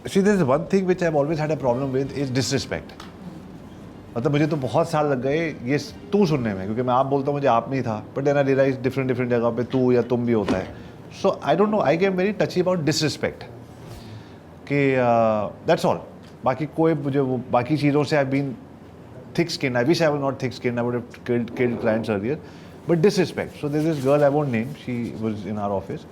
See, there is one thing which I've always had a problem with is disrespect. मतलब मुझे तो बहुत साल लग गए ये तू सुनने में, क्योंकि मैं आप बोलता हूँ मुझे आप नहीं था, but then I realise different जगह पे तू या तुम भी होता है. So I don't know, I get very touchy about disrespect कि दैट्स ऑल. बाकी कोई मुझे वो बाकी चीज़ों से I been thick skinned. I wish I was not thick skinned. I would have killed clients earlier. But disrespect. So there's this girl I won't name. She was in our office,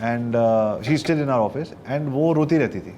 and she's still in our office. And वो रोती रहती थी.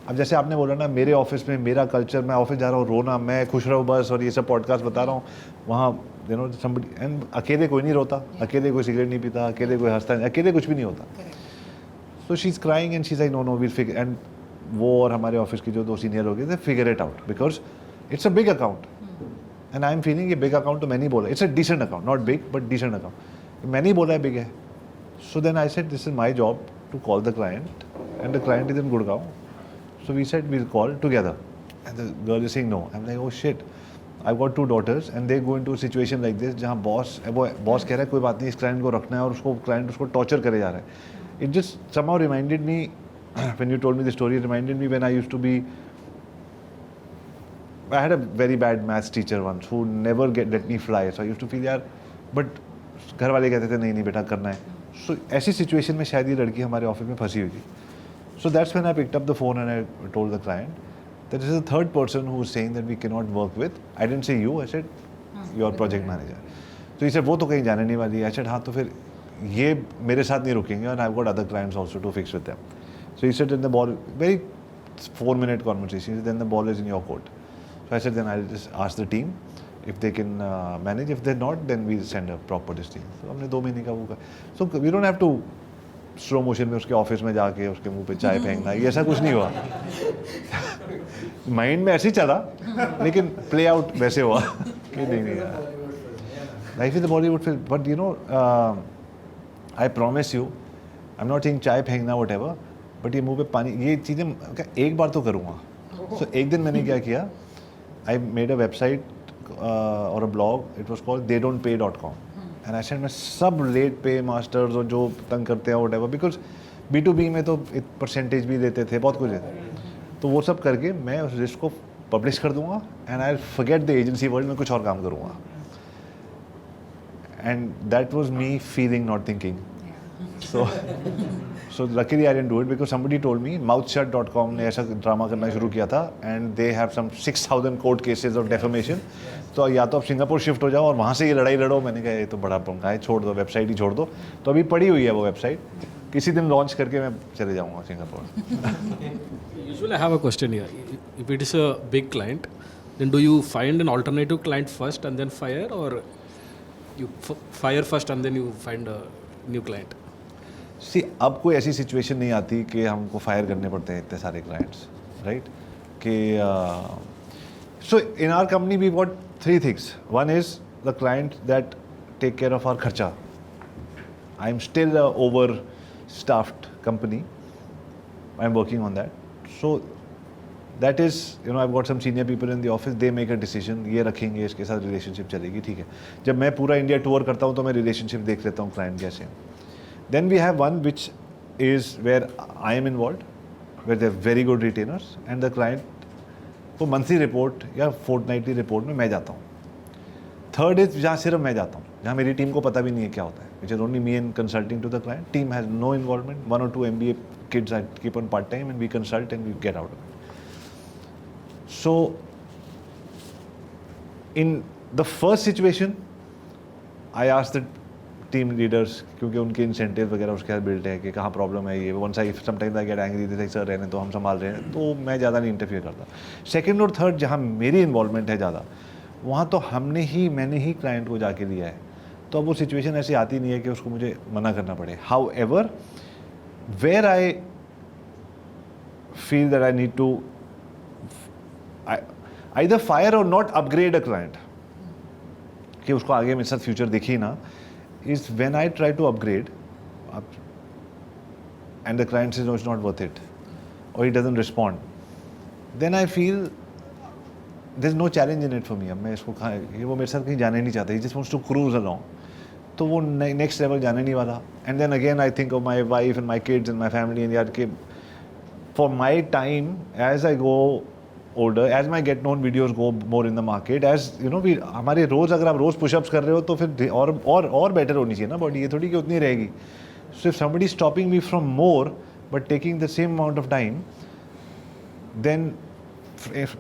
अब जैसे आपने बोला ना, मेरे ऑफिस में मेरा कल्चर, मैं ऑफिस जा रहा हूँ रोना, मैं खुश रहूँ बस, और ये सब पॉडकास्ट बता रहा हूँ वहाँ, you know, somebody, and अकेले कोई नहीं रोता, अकेले कोई सिगरेट नहीं पीता, अकेले कोई हंसता नहीं, अकेले कुछ भी नहीं होता. So she's crying and she's like, no, we'll figure. And वो और हमारे ऑफिस की जो दो सीनियर हो गए, they figure it out because it's a big account. And I'm feeling ये big account तो मैं नहीं बोला. It's a decent account, not big but decent account. मैं नहीं बोला है big है. So then I said this is my job to call the client, and the client is in Gurgaon. So we said we'll call together. And the girl is saying no. I'm like, oh shit. I've got 2 daughters and they go into a situation like this जहाँ boss कह रहा है कोई बात नहीं, इस client को रखना है, और उसको क्लाइंट उसको टॉर्चर करे जा रहा है. It just somehow reminded me when you told me the story. It reminded me when I used to be. I had a very bad maths teacher once who never let me fly. So I used to feel यार, but घर वाले कहते थे नहीं बेटा करना है. So ऐसी situation में शायद ये लड़की हमारे ऑफिस में फंसी हुई थी. So that's when I picked up the phone and I told the client that this is the third person who is saying that we cannot work with. I didn't say you. I said your project manager. So he said वो तो कहीं जाने नहीं वाली. I said हाँ तो फिर ये मेरे साथ नहीं रुकेंगे, and I've got other clients also to fix with them. So he said then the ball, very 4-minute conversation. He said then the ball is in your court. So I said then I'll just ask the team if they can manage. If they're not, then we'll send a proper this team. So हमने 2 महीने का वो कर. So we don't have to slow motion में उसके office में जाके उसके मुंह पे चाय फेंकना, ये ऐसा कुछ नहीं हुआ. माइंड में ऐसे ही चला, लेकिन प्ले आउट वैसे हुआ कि नहीं यार. Life is the Bollywood film. But you know, I promise you, I am not saying चाय फेंकना वट एवर, बट ये मुंह पे पानी, ये चीज़ें एक बार तो करूँगा. सो एक दिन मैंने क्या किया, I made a website or a blog. It was called theydon'tpay.com. And I said मैं सब late pay masters और जो तंग करते हैं whatever, because B2B में तो एक परसेंटेज भी देते थे, बहुत कुछ देते थे. तो वो सब करके मैं उस लिस्ट को पब्लिश कर दूंगा and I'll forget the agency world, मैं कुछ और काम करूँगा. And that was me feeling, not thinking. So luckily I didn't do it because somebody told me mouthshut.com ने ऐसा ड्रामा करना शुरू किया था and they have some 6,000 court cases of defamation. तो या तो आप सिंगापुर शिफ्ट हो जाओ और वहाँ से ये लड़ाई लड़ो. मैंने कहा ये तो बड़ा पंगा है, छोड़ दो, वेबसाइट ही छोड़ दो. तो अभी पड़ी हुई है वो वेबसाइट, किसी दिन लॉन्च करके मैं चले जाऊँगा Singapore. Usually I have a question here. If it is a big client, then do you find an alternative client first and then fire, or you fire first and then you find a new client? सी अब कोई ऐसी situation नहीं आती कि हमको fire करने पड़ते हैं इतने सारे क्लाइंट्स, राइट? कि so in our company we got 3 things. One is the client that take care of our खर्चा. I am still over staffed company. I am working on that. So that is, you know, I got some senior people in the office, they make a decision, ये रखेंगे, इसके साथ relationship चलेगी, ठीक है. जब मैं पूरा इंडिया टूर करता हूँ तो मैं रिलेशनशिप देख लेता हूँ क्लाइंट कैसे. Then we have one which is where I am involved, where they're very good retainers, and the client को monthly report या fortnightly report में मैं जाता हूँ. Third is जहाँ सिर्फ मैं जाता हूँ, जहाँ मेरी टीम को पता भी नहीं है क्या होता है, which is only me and consulting to the client. Team has no involvement. 1 or 2 MBA kids I keep on part time and we consult and we get out of it. So in the first situation, I asked the team leaders, क्योंकि उनके incentive वगैरह उसके साथ built है कि कहाँ problem है ये. Once I sometimes I get angry, this sir रहने तो हम संभाल रहे हैं, तो मैं ज़्यादा नहीं इंटरफियर करता. सेकंड और थर्ड जहाँ मेरी इन्वॉल्वमेंट है ज़्यादा, वहाँ तो मैंने ही क्लाइंट को जाके दिया है. तो अब वो सिचुएशन ऐसी आती नहीं है कि उसको मुझे मना करना पड़े. However where I feel that I need to either fire or not upgrade a client, कि उसको आगे मेरे साथ फ्यूचर देखी ना, is when I try to upgrade and the client says no, it's not worth it, or he doesn't respond, then I feel there's no challenge in it for me. अब मैं इसको वो मेरे साथ कहीं जाने नहीं चाहता, he just wants to cruise along, तो वो next level जाने नहीं वाला. And then again I think of my wife and my kids and my family, and यार कि for my time, as I go older, as my get known videos go more in the market, as you know, हमारे रोज़ अगर आप रोज़ pushups कर रहे हो तो फिर और बेटर होनी चाहिए ना बॉडी, ये थोड़ी कि उतनी रहेगी. So if somebody is stopping me from more but taking the same amount of time, then if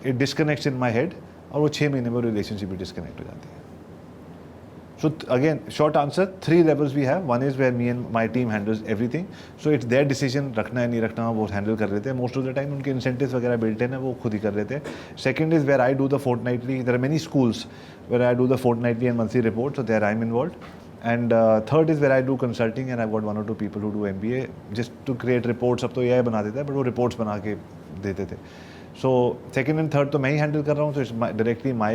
it disconnects in my head, और वो 6 महीने में रिलेशनशिप भी डिस्कनेक्ट हो जाती है. So again, short answer, 3 levels we have. One is where me and my team handles everything. So it's their decision, रखना है नहीं रखना वो handle कर रहे थे. Most of the time उनके incentives वगैरह built in है वो खुद ही कर रहे थे. Second is where I do the fortnightly. There are many schools where I do the fortnightly and monthly report. So there I'm involved. And third is where I do consulting and I've got 1 or 2 people who do MBA just to create reports. अब तो AI बना देता है but वो reports बना के देते थे. So second and third तो मैं ही handle कर रहा हूँ. So it's directly my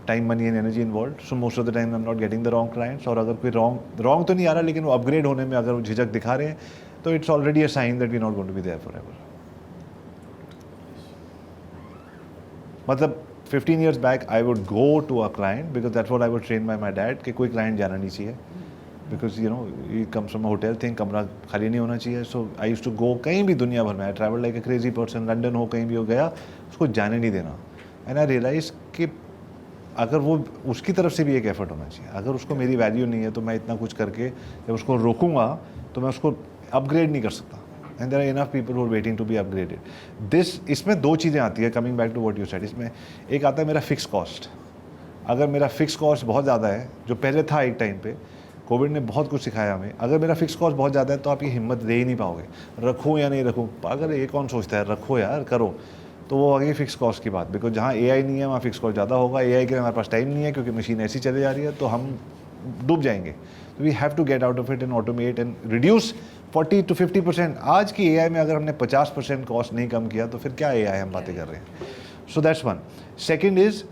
time, money and energy involved. So most of the time I'm not getting the wrong clients. और अगर कोई wrong तो नहीं आ रहा लेकिन वो upgrade होने में अगर वो झिझक दिखा रहे हैं तो it's already a sign that we're not going to be there forever. मतलब 15 years back I would go to a client because that's what I was trained by my dad कि कोई client जाना नहीं चाहिए because he comes from a hotel thing, कमरा खाली नहीं होना चाहिए. So I used to go कहीं भी दुनिया भर में, I travel like a crazy person, London हो कहीं भी हो गया उसको जाने नहीं देना. And I realized कि अगर वो उसकी तरफ से भी एक एफर्ट होना चाहिए. अगर उसको मेरी वैल्यू नहीं है तो मैं इतना कुछ करके जब उसको रोकूंगा तो मैं उसको अपग्रेड नहीं कर सकता. And there are enough people who are waiting to be upgraded. इसमें 2 चीज़ें आती है. Coming back to what you said, इसमें एक आता है मेरा फिक्स कॉस्ट. अगर मेरा फिक्स कॉस्ट बहुत ज़्यादा है जो पहले था एक टाइम पे, कोविड ने बहुत कुछ सिखाया हमें. अगर मेरा फिक्स कॉस्ट बहुत ज़्यादा है तो आप ये हिम्मत दे ही नहीं पाओगे रखूँ या नहीं रखूँ. अगर ये कौन सोचता है रखो यार करो, तो वो आ गई फिक्स कॉस्ट की बात. बिकॉज जहाँ AI नहीं है वहाँ फिक्स कॉस्ट ज़्यादा होगा. AI के लिए हमारे पास टाइम नहीं है क्योंकि मशीन ऐसी चले जा रही है तो हम डूब जाएंगे. तो we have to get out of it and automate and reduce 40 to 50%. आज की AI में अगर हमने 50% कॉस्ट नहीं कम किया तो फिर क्या AI हम बातें कर रहे हैं. So that's one. Second is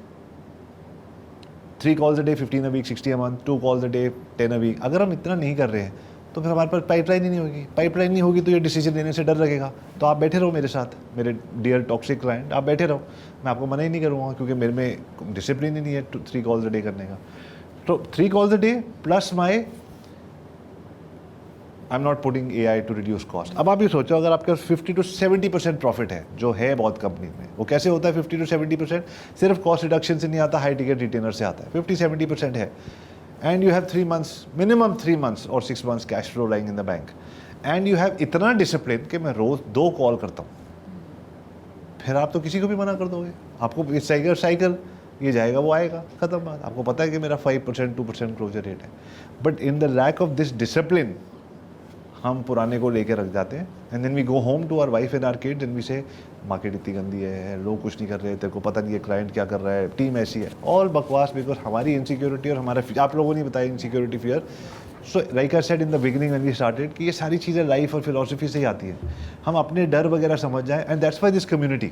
3 calls a day, 15 a week, 60 a month, 2 calls a day, 10 a week. अगर हम इतना नहीं कर रहे हैं तो फिर हमारे पास पाइपलाइन ही नहीं होगी. पाइपलाइन नहीं होगी तो ये डिसीजन लेने से डर लगेगा. तो आप बैठे रहो मेरे साथ, मेरे डियर टॉक्सिक क्लाइंट, आप बैठे रहो. मैं आपको मना ही नहीं करूँगा क्योंकि मेरे में डिसिप्लिन ही नहीं है 3 calls a day करने का. तो 3 calls a day plus my I am not putting AI to reduce cost. अब आप ये सोचो अगर आपके पास 50 to 70% प्रॉफिट है जो है बहुत कंपनी में, वो कैसे होता है 50 to 70%? सिर्फ कॉस्ट रिडक्शन से नहीं आता, हाई टिकट रिटेनर से आता है. 50-70% है. And you have 3 months, minimum 3 months or 6 months cash flow lying in the bank. And you have इतना डिसिप्लिन कि मैं रोज़ 2 कॉल करता हूँ. फिर आप तो किसी को भी मना कर दोगे. आपको ये साइकिल ये जाएगा वो आएगा, ख़त्म बात. आपको पता है कि मेरा 5% 2% क्लोजर रेट है. But in the lack of this discipline हम पुराने को लेके रख जाते हैं. And then we go home to our wife and our kids and we say market इतनी गंदी है, लोग कुछ नहीं कर रहे, तेरे को पता नहीं है क्लाइंट क्या कर रहा है, टीम ऐसी है. ऑल बकवास. बिकॉज हमारी इनसिक्योरिटी और हमारा आप लोगों ने बताया insecurity fear. So like I said in the beginning when we started कि ये सारी चीज़ें लाइफ और फिलॉसफी से ही आती है. हम अपने डर वगैरह समझ जाएं. And that's why this community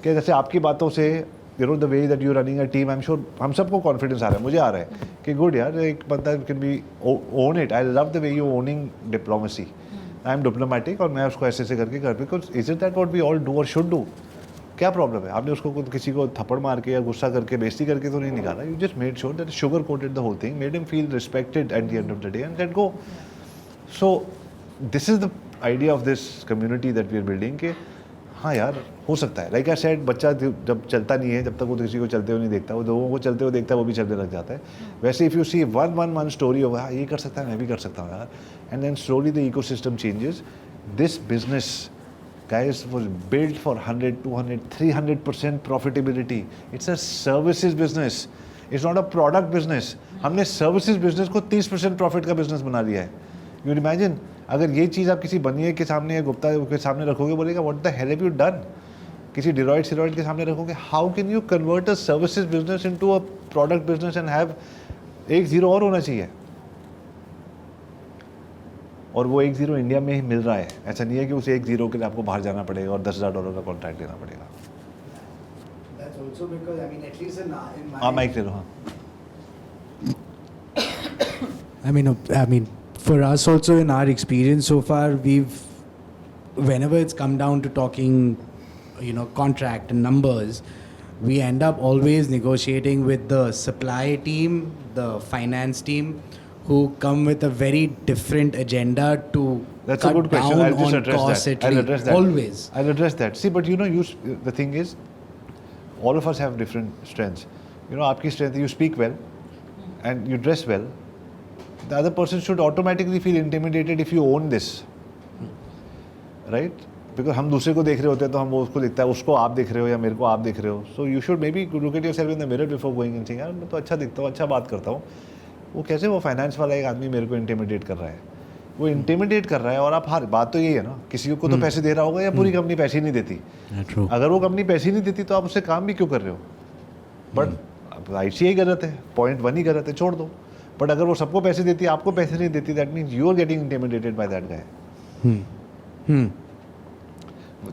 कि जैसे आपकी बातों से the way that you running a team, I am sure हम सबको कॉन्फिडेंस आ रहा है, मुझे आ रहा है कि गुड यार एक बंदा can be own it. I love the way you owning diplomacy. I am diplomatic और मैं उसको ऐसे करके कर. Because is it that what we all do or should do. क्या प्रॉब्लम है? आपने उसको किसी को थप्पड़ मार के या गुस्सा करके बेइज्जती करके तो नहीं निकाला. You just made sure that sugar coated the whole thing, made him feel respected at the end of the day and let go. So this is the idea of this community that we are building कि हाँ यार हो सकता है. Like I said, बच्चा जब चलता नहीं है, जब तक वो किसी को चलते हुए नहीं देखता, वो लोगों को चलते हुए देखता है वो भी चलने लग जाता है. वैसे if you see one story हो, हाँ ये कर सकता है मैं भी कर सकता हूँ यार. And then slowly the ecosystem changes. This business guys was built for 100, 200, 300% profitability. It's a services business. It's not a product business. हमने services business को 30% profit का business बना लिया है. You imagine अगर ये चीज़ आप किसी बनिए के सामने या गुप्ता के सामने रखोगे, बोलेगा what the hell have you done? किसी Deloitte के सामने रखोगे, how can you convert a services business into a product business and have एक जीरो और होना चाहिए. और वो 1-0 इंडिया में ही मिल रहा है. ऐसा नहीं है कि उस 1-0 के लिए आपको बाहर जाना पड़ेगा और $10,000 का कॉन्ट्रैक्ट देना पड़ेगा. That's also because, I mean, at least in my... हाँ माइक ले लो. हाँ I mean, for us also in our experience so far, whenever it's come down to talking, contract and numbers, we end up always negotiating with the supply team, the finance team, who come with a very different agenda to That's a cut good question. down I'll just on address costs that. at I'll least. address that. Always. I'll address that. See, but you know, the thing is, all of us have different strengths. You know, आपकी strength, you speak well, and you dress well. The other person should automatically feel intimidated if you own this, right? Because हम दूसरे को देख रहे होते हैं तो हम वो उसको दिखता है, उसको आप देख रहे हो या मेरे को आप देख रहे हो. So you should maybe look at yourself in the mirror before going and saying, यार मैं तो अच्छा दिखता हूँ, अच्छा बात करता हूँ. वो कैसे वो फाइनेंस वाला एक आदमी मेरे को इंटिमिडेट कर रहा है, वो इंटिमिडेट कर रहा है. और आप हर बात तो यही है ना, किसी को तो पैसे दे रहा होगा या पूरी कंपनी पैसे ही नहीं देती. True. अगर वो कंपनी पैसे ही नहीं देती तो आप उससे काम भी क्यों कर रहे हो? बट ICI गलत है, पॉइंट 1 ही गलत है, छोड़ दो. बट अगर वो सबको पैसे देती, आपको पैसे नहीं देती, that means you are getting intimidated by that guy.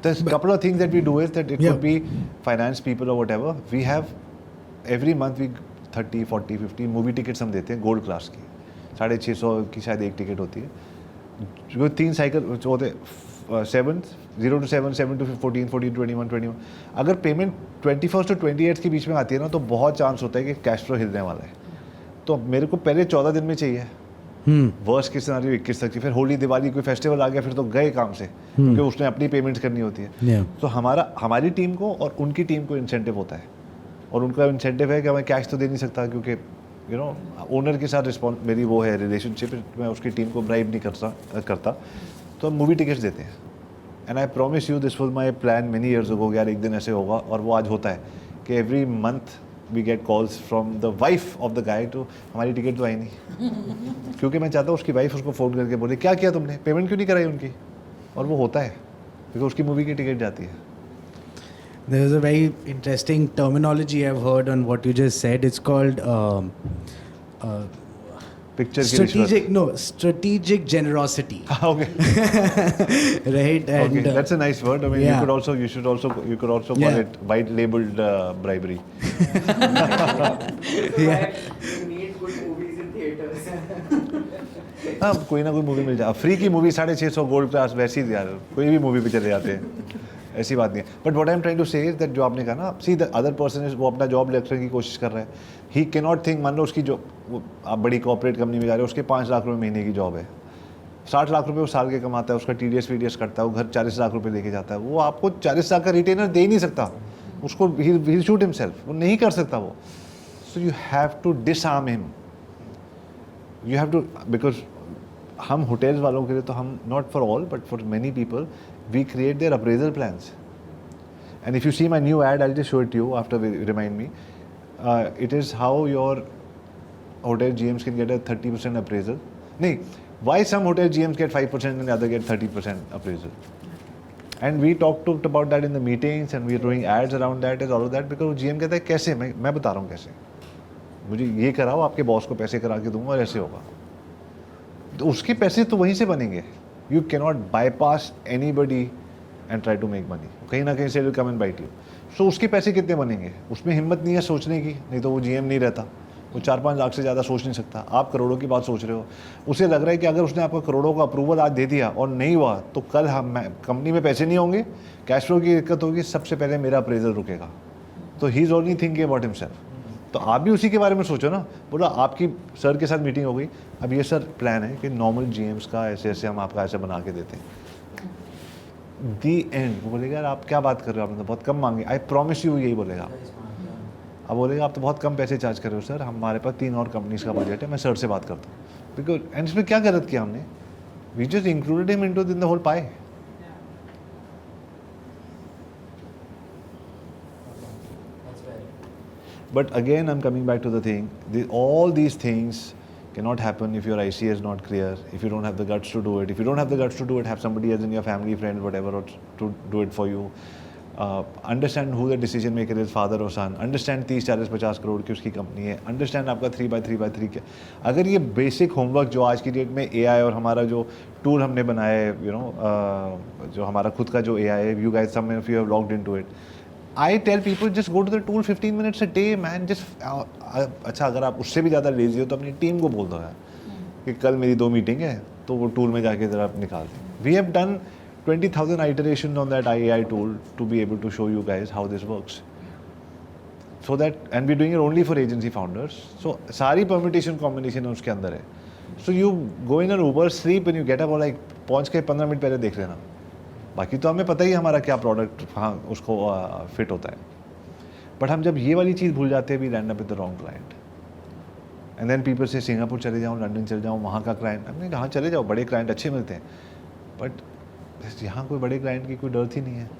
There's a couple of things that we do is that it Yeah. could be finance people or whatever. We have every month we 30, 40, 50 movie tickets हम देते हैं gold class की. 650 की शायद एक ticket होती है. जो 3 साइकिल जो होते हैं 7, 0 to 7, 7 to 14, 14 to 21, 21. अगर पेमेंट 21st to 28th के बीच में आती है ना, तो बहुत चांस होता है कि कैश फ्लो हिलने वाला है. तो मेरे को पहले 14 दिन में चाहिए. वर्स्ट के सिनारियो 21 तक की. फिर होली दिवाली कोई फेस्टिवल आ गया फिर तो गए काम से, क्योंकि उसने अपनी पेमेंट्स करनी होती है. Yeah. तो हमारी टीम को और उनकी टीम को इंसेंटिव होता है, और उनका इंसेंटिव है कि मैं कैश तो दे नहीं सकता, क्योंकि यू नो ओनर के साथ रिस्पॉन्स मेरी वो है रिलेशनशिप, मैं उसकी टीम को ब्राइब नहीं करता. तो हम मूवी टिकट्स देते हैं. And I promise you this was my plan many years ago, यार एक दिन ऐसे होगा, और वो आज होता है कि every month we get calls from the wife of the guy to हमारी टिकट तो आई नहीं. क्योंकि मैं चाहता हूँ उसकी वाइफ उसको फ़ोन करके बोले क्या किया तुमने, पेमेंट क्यों नहीं कराई उनकी. और वो होता है क्योंकि उसकी मूवी की टिकट जाती है. There is a very interesting terminology I've heard on what you just said. It's called picture की strategic generosity. Okay. Right? And Okay, that's a nice word. I mean, yeah. you could also call Yeah. it white labeled bribery. Yeah. You need good movies in theaters. हाँ, कोई ना कोई movie मिल जाए. Free की movie 650 gold class वैसी यार कोई भी मूवी पे चले जाते हैं, ऐसी बात नहीं है. But what I am trying to say is that जो आपने कहा ना, see the other person is वो अपना जॉब लेकर की कोशिश कर रहा है. ही कैन नॉट थिंक, मान लो उसकी जो आप बड़ी कॉर्पोरेट कंपनी में जा रहे हो, उसके 5 लाख रुपये महीने की जॉब है, 60 लाख रुपये वो साल के कमाता है, उसका TDS करता है, वो घर 40 लाख रुपये लेके जाता है. वो आपको 40 लाख का रिटेनर दे ही नहीं सकता, उसको ही शूट हिमसेल्फ, वो नहीं कर सकता वो. So you have to disarm him, you have to, because हम होटल्स वालों के लिए तो हम not for all but for many people we create their appraisal plans. And if you see my new ad, I just show it you after remind me. It is how your hotel GMs can get a 30% appraisal. No, why some hotel GMs get 5% and the other get 30% appraisal? And we talked about that in the meetings and we are doing ads around that and all of that, because GM कहता है कैसे, मैं बता रहा हूँ कैसे, मुझे ये कराओ, आपके बॉस को पैसे करा के दूंगा और ऐसे होगा. तो उसके पैसे तो वहीं से बनेंगे. You cannot bypass anybody and try to make money. कहीं ना कहीं से will come and bite you. सो उसके पैसे कितने बनेंगे, उसमें हिम्मत नहीं है सोचने की, नहीं तो वो GM नहीं रहता. वो 4-5 लाख से ज़्यादा सोच नहीं सकता. आप करोड़ों की बात सोच रहे हो. उसे लग रहा है कि अगर उसने आपको करोड़ों का अप्रूवल आज दे दिया और नहीं हुआ तो कल हम कंपनी में पैसे नहीं होंगे, कैश फ्लो की दिक्कत होगी, सबसे पहले मेरा अप्रेजल रुकेगा. तो he is only thinking about himself. तो आप भी उसी के बारे में सोचो ना. बोला आपकी सर के साथ मीटिंग हो गई, अब ये सर प्लान है कि नॉर्मल GMs का ऐसे ऐसे हम आपका ऐसे बना के देते हैं. दी एंड वो बोलेगा यार आप क्या बात कर रहे हो, आपने तो बहुत कम मांगे. आई प्रॉमिस यू, यही बोलेगा. अब बोलेगा आप तो बहुत कम पैसे चार्ज कर रहे हो सर, हमारे पास 3 और कंपनीज का बजट है, मैं सर से बात करता हूँ. बिकॉज एंड इसमें क्या गलत किया हमने, we just included him into the whole pie. But again, I'm coming back to the thing. All these things cannot happen if your ICA is not clear, if you don't have the guts to do it. If you don't have the guts to do it, have somebody else in your family, friend, whatever, to do it for you. Understand who the decision maker is, father or son. Understand 30-40-50 crore की उसकी company है. Understand आपका 3x3x3 क्या. अगर ये basic homework जो आज की डेट में AI और हमारा जो टूल हमने बनाया है, you know, जो हमारा खुद का जो AI है, you guys, some of you have logged into it. I tell people just go to the tool 15 minutes a day, man. Just अच्छा अगर आप उससे भी ज़्यादा लेजी हो तो अपनी टीम को बोल दो यार कि कल मेरी 2 मीटिंग है तो वो टूल में जाके ज़रा निकाल दें. We have done 20,000 iterations on that AI tool to be able to show you guys how this works. So that, and we're doing it only for agency founders. So सारी permutation combination उसके अंदर है. So you go in an Uber sleep and you get up और like पहुँच के 15 minute पहले देख लेना. बाकी तो हमें पता ही है हमारा क्या प्रोडक्ट हाँ उसको फिट होता है. बट हम जब ये वाली चीज़ भूल जाते हैं we land up with the wrong client. And then people say Singapore चले जाओ, लंदन चले जाओ, वहाँ का क्लाइंट. हमने कहा चले जाओ, बड़े क्लाइंट अच्छे मिलते हैं. बट यहाँ कोई बड़े क्लाइंट की कोई डर ही नहीं है.